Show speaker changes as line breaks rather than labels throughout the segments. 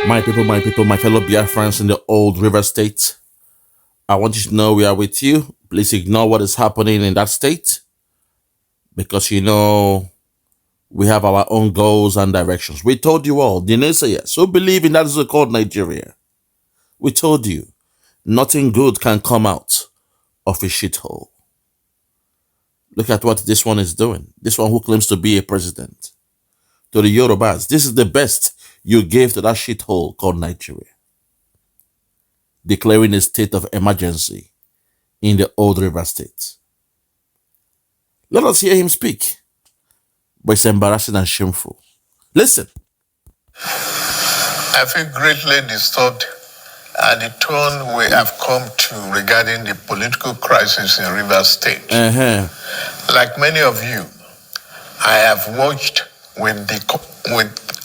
My people, my fellow Biafrans in the old river state, I want you to know we are with you. Please ignore what is happening in that state because we have our own goals and directions. We told you all, the naysayers who believe in that is called Nigeria. We told you nothing good can come out of a shithole. Look at what this one is doing. This one who claims to be a president. To the Yorubas, this is the best you gave to that shithole called Nigeria. Declaring a state of emergency in the old river state. Let us hear him speak, but it's embarrassing and shameful. Listen.
I feel greatly disturbed at the tone we have come to regarding the political crisis in Rivers State. Like many of you, I have watched with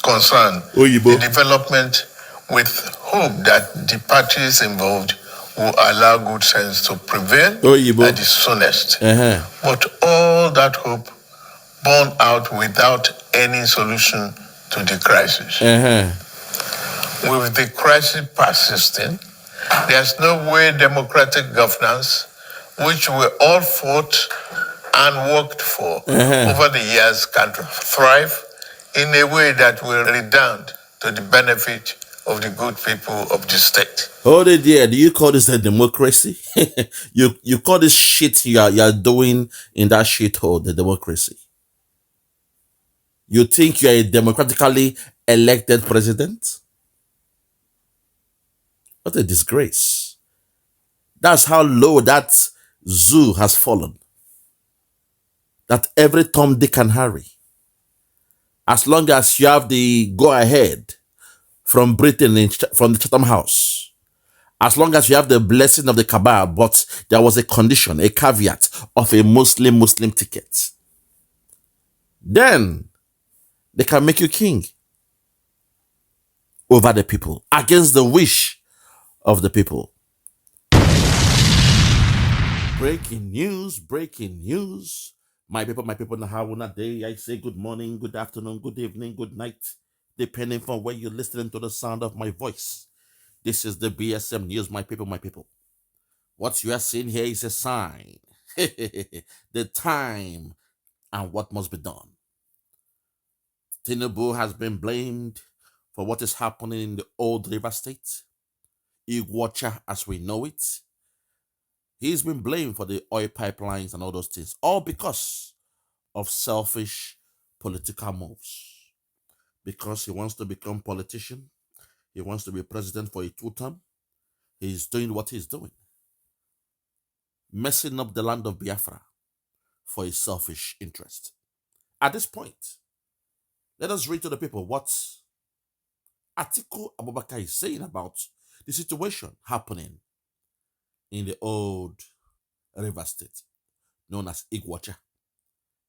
concern the development with hope that the parties involved will allow good sense to prevail at the soonest. But all that hope borne out without any solution to the crisis. With the crisis persisting, there's no way democratic governance, which we all fought and worked for over the years, can thrive in a way that will redound to the benefit of the good people of the state.
Oh, dear, do you call this a democracy? you call this shit you are doing in that shithole the democracy? You think you're a democratically elected president? What a disgrace. That's how low that zoo has fallen. That every Tom, Dick, and Harry, as long as you have the go-ahead from Britain, from the Chatham House, as long as you have the blessing of the Kaaba, but there was a condition, a caveat of a Muslim ticket, then they can make you king over the people, against the wish of the people. Breaking news. My people, Nahawuna day. I say good morning, good afternoon, good evening, good night, depending from where you're listening to the sound of my voice. This is the BSM News, my people. What you are seeing here is a sign. The time and what must be done. Tinubu has been blamed for what is happening in the old river state. Iguacha as we know it. He's been blamed for the oil pipelines and all those things, all because of selfish political moves. Because he wants to become politician, he wants to be president for a 2 term, he's doing what he's doing. Messing up the land of Biafra for his selfish interest. At this point, let us read to the people what Atiku Abubakar is saying about the situation happening in the old river state known as Iguacha.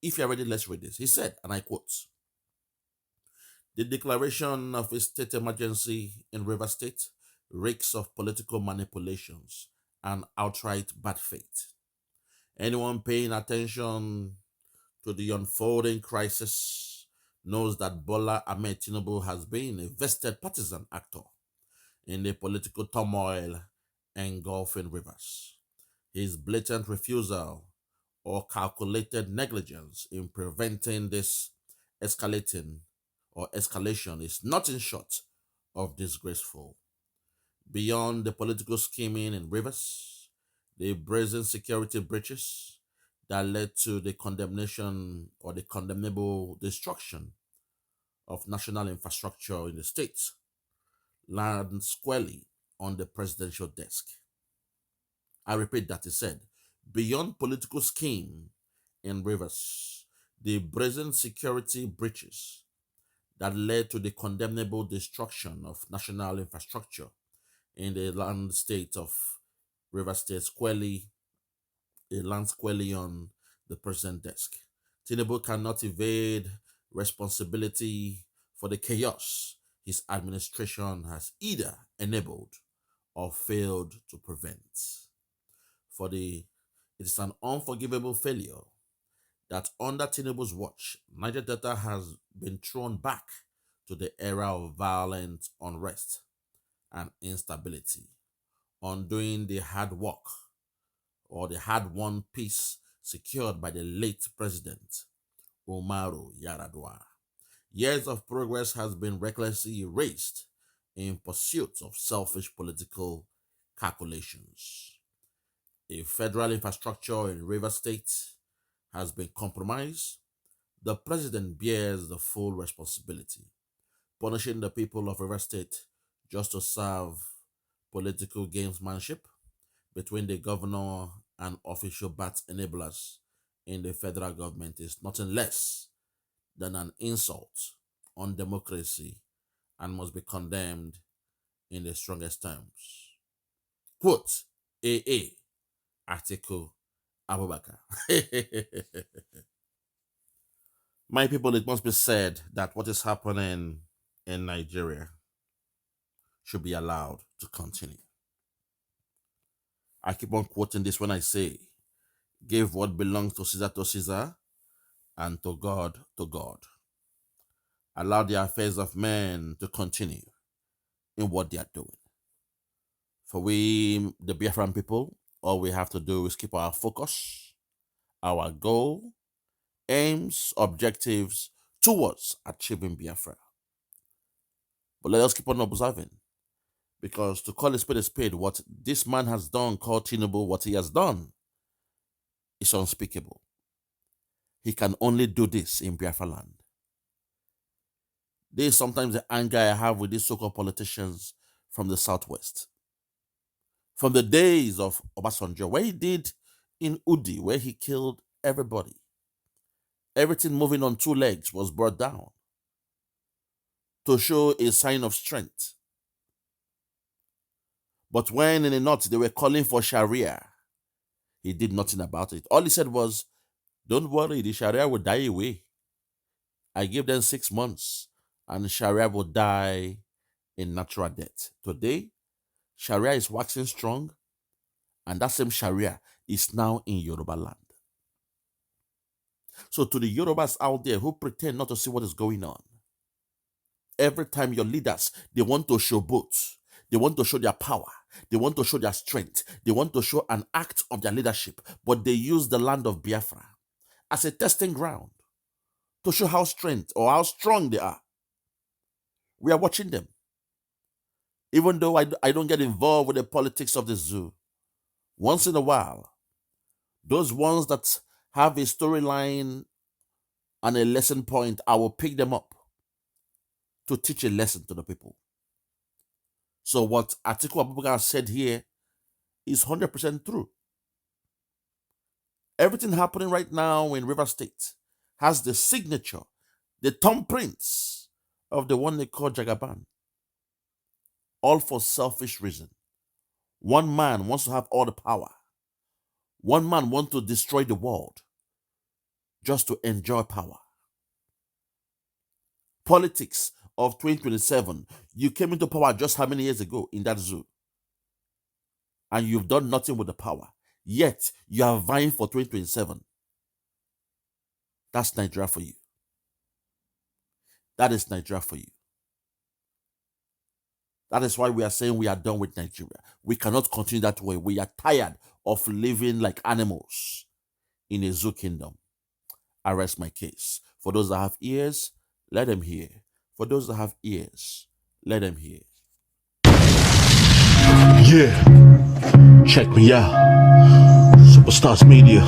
If you're ready, let's read this. He said, and I quote, "The declaration of a state emergency in River State reeks of political manipulations and outright bad faith. Anyone paying attention to the unfolding crisis knows that Bola Ahmed Tinubu has been a vested partisan actor in the political turmoil engulfing Rivers. His blatant refusal or calculated negligence in preventing this escalation is nothing short of disgraceful. Beyond the political scheming in Rivers, the brazen security breaches that led to the condemnation or the condemnable destruction of national infrastructure in the states land squarely on the presidential desk." I repeat that, he said, beyond political scheme in Rivers, the brazen security breaches that led to the condemnable destruction of national infrastructure in the land state of River State lands squarely on the president desk. Tinubu cannot evade responsibility for the chaos his administration has either enabled or failed to prevent. It is an unforgivable failure that under Tinubu's watch, Niger Delta has been thrown back to the era of violent unrest and instability, undoing the hard work or the hard-won peace secured by the late president, Umaru Yar'Adua. Years of progress has been recklessly erased in pursuit of selfish political calculations. A federal infrastructure in Rivers State has been compromised. The president bears the full responsibility, punishing the people of Rivers State just to serve political gamesmanship between the governor and official bat enablers in the federal government is nothing less than an insult on democracy and must be condemned in the strongest terms. Quote, AA, Atiku, Abubakar. My people, it must be said that what is happening in Nigeria should be allowed to continue. I keep on quoting this when I say, give what belongs to Caesar, and to God, to God. Allow the affairs of men to continue in what they are doing. For we, the Biafran people, all we have to do is keep our focus, our goal, aims, objectives towards achieving Biafra. But let us keep on observing, because to call a spade, what this man has done, called Tinubu, what he has done, is unspeakable. He can only do this in Biafra land. There is sometimes the anger I have with these so-called politicians from the Southwest. From the days of Obasanjo, where he did in Udi, where he killed everybody. Everything moving on two legs was brought down to show a sign of strength. But when in the north they were calling for Sharia, he did nothing about it. All he said was, don't worry, the Sharia will die away. I gave them 6 months and Sharia will die in natural death. Today, Sharia is waxing strong, and that same Sharia is now in Yoruba land. So to the Yorubas out there who pretend not to see what is going on, every time your leaders, they want to show both. They want to show their power. They want to show their strength. They want to show an act of their leadership, but they use the land of Biafra as a testing ground to show how strong they are. We are watching them. Even though I don't get involved with the politics of the zoo, once in a while, those ones that have a storyline and a lesson point, I will pick them up to teach a lesson to the people. So what Atiku Abubakar said here is 100% true. Everything happening right now in Rivers State has the signature, the thumbprints of the one they call Jagaban. All for selfish reason. One man wants to have all the power. One man wants to destroy the world just to enjoy power. Politics of 2027. You came into power just how many years ago in that zoo? And you've done nothing with the power. Yet, you are vying for 2027. That's Nigeria for you. That is Nigeria for you. That is why we are saying we are done with Nigeria. We cannot continue that way. We are tired of living like animals in a zoo kingdom. I rest my case. For those that have ears, let them hear. For those that have ears, let them hear.
Yeah, check me out. Superstars Media.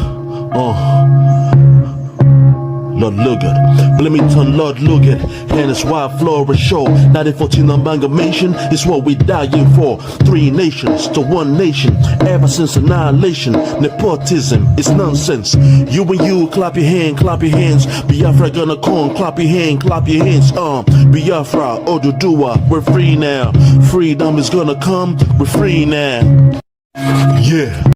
Lord Logan, but let me tell Lord Logan, and it's why Flora show 1914 amalgamation is what we dying for. 3 nations to 1 nation, ever since annihilation. Nepotism is nonsense. You and you, clap your hands. Biafra gonna come, clap your hands. Biafra, Oduduwa, we're free now. Freedom is gonna come, we're free now. Yeah.